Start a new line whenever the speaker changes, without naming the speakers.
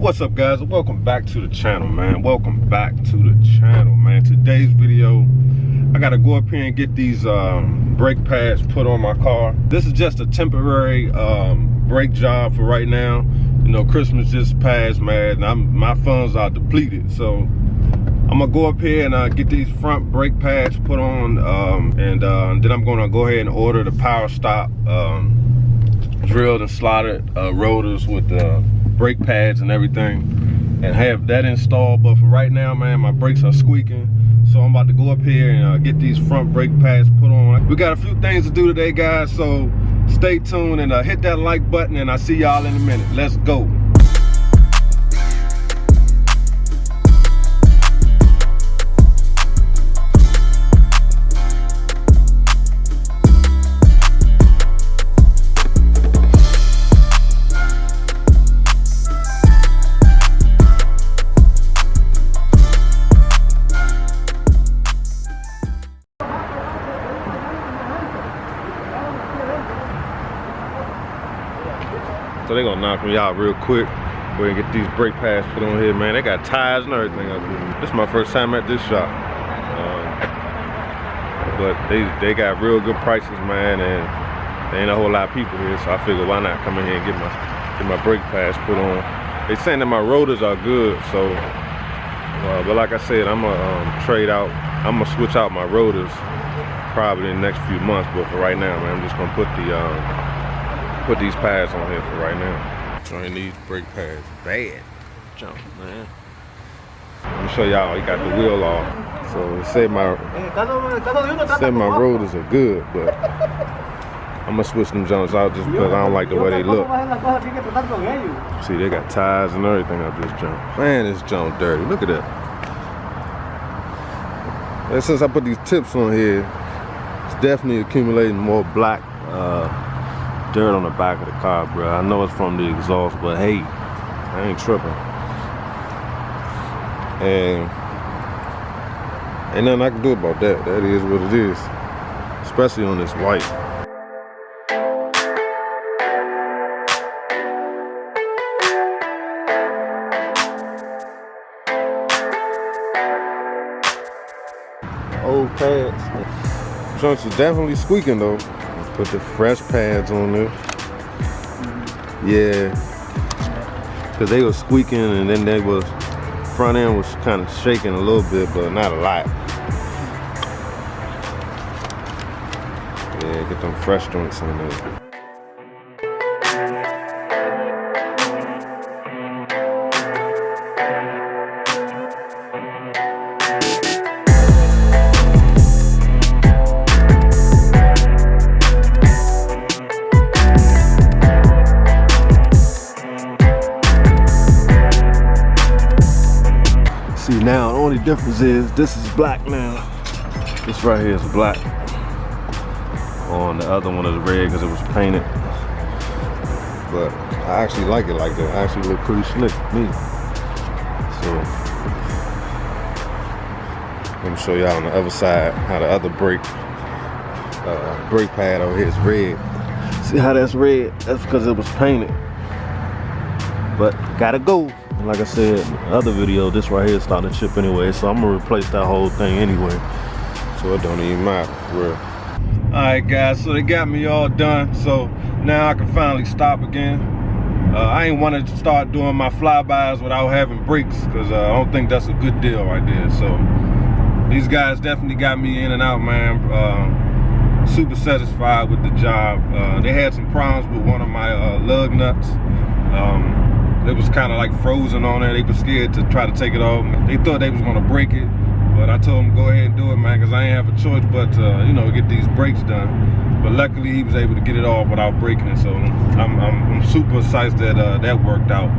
What's up, guys? Welcome back to the channel, man. Welcome back to the channel, man. Today's video, I gotta go up here and get these brake pads put on my car. This is just a temporary brake job for right now. You know, Christmas just passed, man, and my funds are depleted, so I'm gonna go up here and get these front brake pads put on, and then I'm gonna go ahead and order the power stop drilled and slotted rotors with the brake pads and everything, and have that installed. But for right now, man, my brakes are squeaking, so I'm about to go up here and get these front brake pads put on. We got a few things to do today, guys, so stay tuned and hit that like button, and I'll see y'all in a minute. Let's go. So they're gonna knock me out real quick. Go ahead and get these brake pads put on here, man. They got tires and everything up here. This is my first time at this shop. But they got real good prices, man, and there ain't a whole lot of people here, so I figured why not come in here and get my brake pads put on. They saying that my rotors are good, so but like I said, I'm gonna switch out my rotors probably in the next few months. But for right now, man, I'm just gonna put these pads on here for right now. Trying these brake pads bad jump, man. Let me show y'all. You got the wheel off, so it said my rotors are good, but I'm gonna switch them jumps out just because I don't like the way they look. See, they got tires and everything up this jump. Man, this jump dirty. Look at that. And since I put these tips on here, it's definitely accumulating more black dirt on the back of the car, bro. I know it's from the exhaust, but hey, I ain't tripping. And ain't nothing I can do about that. That is what it is, especially on this white. Old pads. Trunks is definitely squeaking though. Put the fresh pads on it. Yeah, because they were squeaking, and then front end was kind of shaking a little bit, but not a lot. Yeah, get them fresh joints on there. See, now the only difference is this is black now. This right here is black. On the other one is red because it was painted. But I actually like it like that. I actually look pretty slick to me. So let me show y'all on the other side how the other brake pad over here is red. See how that's red? That's because it was painted. But gotta go. Like I said in the other video, this right here is starting to chip anyway, so I'm gonna replace that whole thing anyway, so it don't even matter. Real. Alright guys, so they got me all done, so now I can finally stop again. I ain't wanted to start doing my flybys without having brakes, because I don't think that's a good deal right there. So these guys definitely got me in and out, man. Super satisfied with the job. They had some problems with one of my lug nuts. It was kind of like frozen on there. They were scared to try to take it off. They thought they was gonna break it, but I told them go ahead and do it, man, because I ain't have a choice but to, you know, get these brakes done. But luckily he was able to get it off without breaking it, so I'm super excited that that worked out.